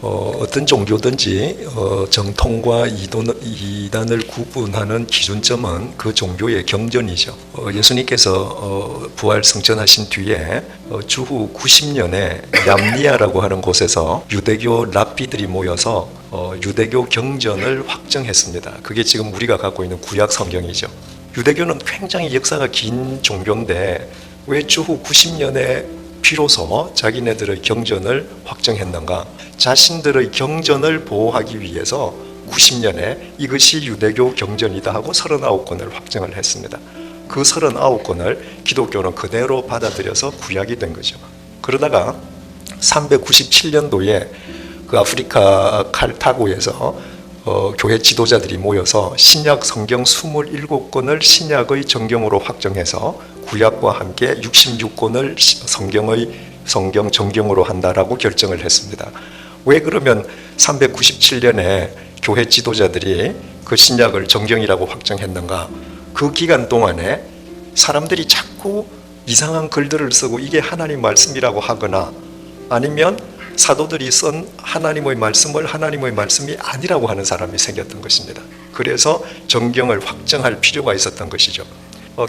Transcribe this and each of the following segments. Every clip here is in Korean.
어떤 종교든지 정통과 이단을 구분하는 기준점은 그 종교의 경전이죠. 예수님께서 부활 승천하신 뒤에 주후 90년에 얌니아라고 하는 곳에서 유대교 랍비들이 모여서 유대교 경전을 확정했습니다. 그게 지금 우리가 갖고 있는 구약 성경이죠. 유대교는 굉장히 역사가 긴 종교인데 왜 주후 90년에 비로소 자기네들의 경전을 확정했는가? 자신들의 경전을 보호하기 위해서 90년에 이것이 유대교 경전이다 하고 39권을 확정을 했습니다. 그 39권을 기독교는 그대로 받아들여서 구약이 된 거죠. 그러다가 397년도에 그 아프리카 칼타고에서 교회 지도자들이 모여서 신약 성경 27권을 신약의 정경으로 확정해서 구약과 함께 66권을 성경 정경으로 한다라고 결정을 했습니다. 왜 그러면 397년에 교회 지도자들이 그 신약을 정경이라고 확정했는가? 그 기간 동안에 사람들이 자꾸 이상한 글들을 쓰고 이게 하나님 말씀이라고 하거나 아니면 사도들이 쓴 하나님의 말씀을 하나님의 말씀이 아니라고 하는 사람이 생겼던 것입니다. 그래서 정경을 확정할 필요가 있었던 것이죠.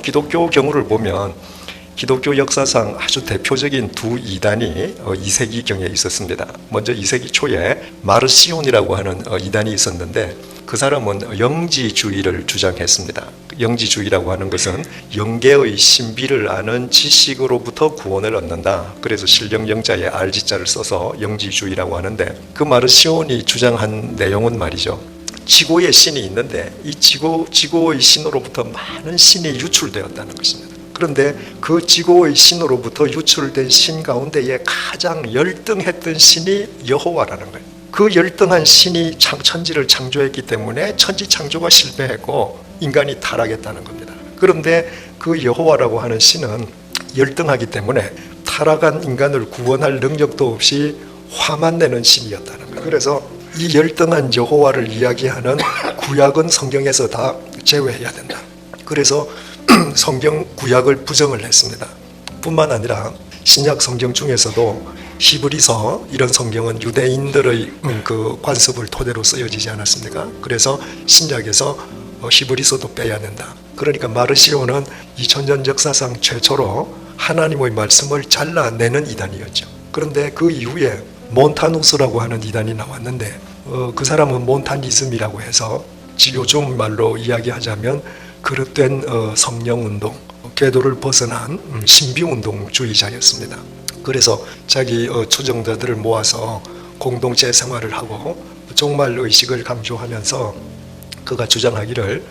기독교 경우를 보면 기독교 역사상 아주 대표적인 두 이단이 2세기경에 있었습니다. 먼저 2세기 초에 마르시온이라고 하는 이단이 있었는데 그 사람은 영지주의를 주장했습니다. 영지주의라고 하는 것은 영계의 신비를 아는 지식으로부터 구원을 얻는다. 그래서 신령영자에 알지자를 써서 영지주의라고 하는데 그 마르시온이 주장한 내용은 말이죠. 지고의 신이 있는데 이 지고의 신으로부터 많은 신이 유출되었다는 것입니다. 그런데 그 지고의 신으로부터 유출된 신 가운데에 가장 열등했던 신이 여호와라는 거예요. 그 열등한 신이 천지를 창조했기 때문에 천지 창조가 실패했고 인간이 타락했다는 겁니다. 그런데 그 여호와라고 하는 신은 열등하기 때문에 타락한 인간을 구원할 능력도 없이 화만 내는 신이었다는 거예요. 그래서 이 열등한 여호와를 이야기하는 구약은 성경에서 다 제외해야 된다. 그래서 성경 구약을 부정을 했습니다. 뿐만 아니라 신약 성경 중에서도 히브리서 이런 성경은 유대인들의 그 관습을 토대로 쓰여지지 않았습니까? 그래서 신약에서 히브리서도 빼야 된다. 그러니까 마르시오는 2000년 역사상 최초로 하나님의 말씀을 잘라내는 이단이었죠. 그런데 그 이후에 몬타누스라고 하는 이단이 나왔는데 그 사람은 몬타니즘이라고 해서 요즘 말로 이야기하자면 그릇된 성령운동, 궤도를 벗어난 신비운동주의자였습니다. 그래서 자기 추종자들을 모아서 공동체 생활을 하고 종말 의식을 강조하면서 그가 주장하기를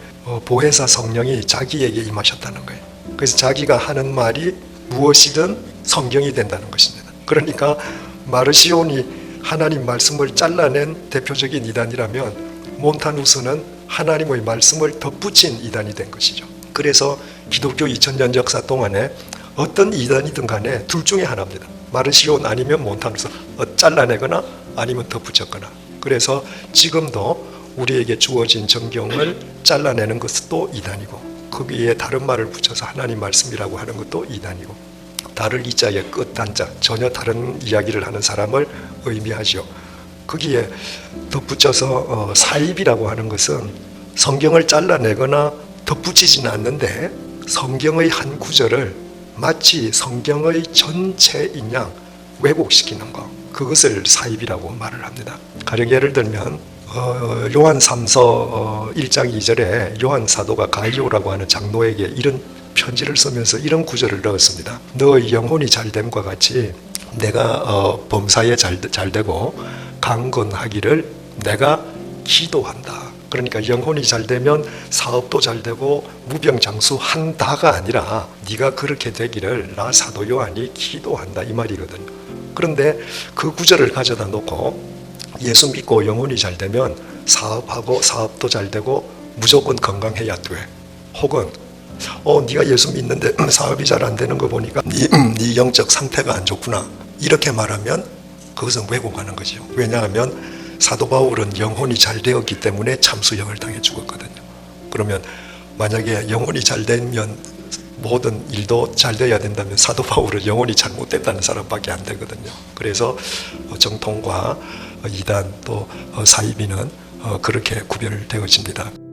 보혜사 성령이 자기에게 임하셨다는 거예요. 그래서 자기가 하는 말이 무엇이든 성경이 된다는 것입니다. 그러니까 마르시온이 하나님 말씀을 잘라낸 대표적인 이단이라면 몬타누스는 하나님의 말씀을 덧붙인 이단이 된 것이죠. 그래서 기독교 2000년 역사 동안에 어떤 이단이든 간에 둘 중에 하나입니다. 마르시온 아니면 몬타누스, 잘라내거나 아니면 덧붙였거나. 그래서 지금도 우리에게 주어진 정경을 잘라내는 것도 이단이고 거기에 다른 말을 붙여서 하나님 말씀이라고 하는 것도 이단이고 다를 이자에 끝 단자 전혀 다른 이야기를 하는 사람을 의미하죠. 거기에 덧붙여서 사입이라고 하는 것은 성경을 잘라내거나 덧붙이지는 않는데 성경의 한 구절을 마치 성경의 전체인 양 왜곡시키는 것, 그것을 사입이라고 말을 합니다. 가령 예를 들면 요한 3서 1장 2절에 요한 사도가 가이오라고 하는 장로에게 이런 편지를 쓰면서 이런 구절을 넣었습니다. 너의 영혼이 잘됨과 같이 내가 범사에 잘되고 강건하기를 내가 기도한다. 그러니까 영혼이 잘되면 사업도 잘되고 무병장수한다가 아니라 네가 그렇게 되기를 나 사도 요한이 기도한다 이 말이거든요. 그런데 그 구절을 가져다 놓고 예수 믿고 영혼이 잘되면 사업하고 사업도 잘되고 무조건 건강해야 돼. 혹은 네가 예수 믿는데 사업이 잘 안 되는 거 보니까 네 영적 상태가 안 좋구나. 이렇게 말하면 그것은 왜곡하는 거죠. 왜냐하면 사도 바울은 영혼이 잘 되었기 때문에 참수형을 당해 죽었거든요. 그러면 만약에 영혼이 잘 되면 모든 일도 잘 돼야 된다면 사도 바울은 영혼이 잘못됐다는 사람밖에 안 되거든요. 그래서 정통과 이단 또 사이비는 그렇게 구별되어집니다.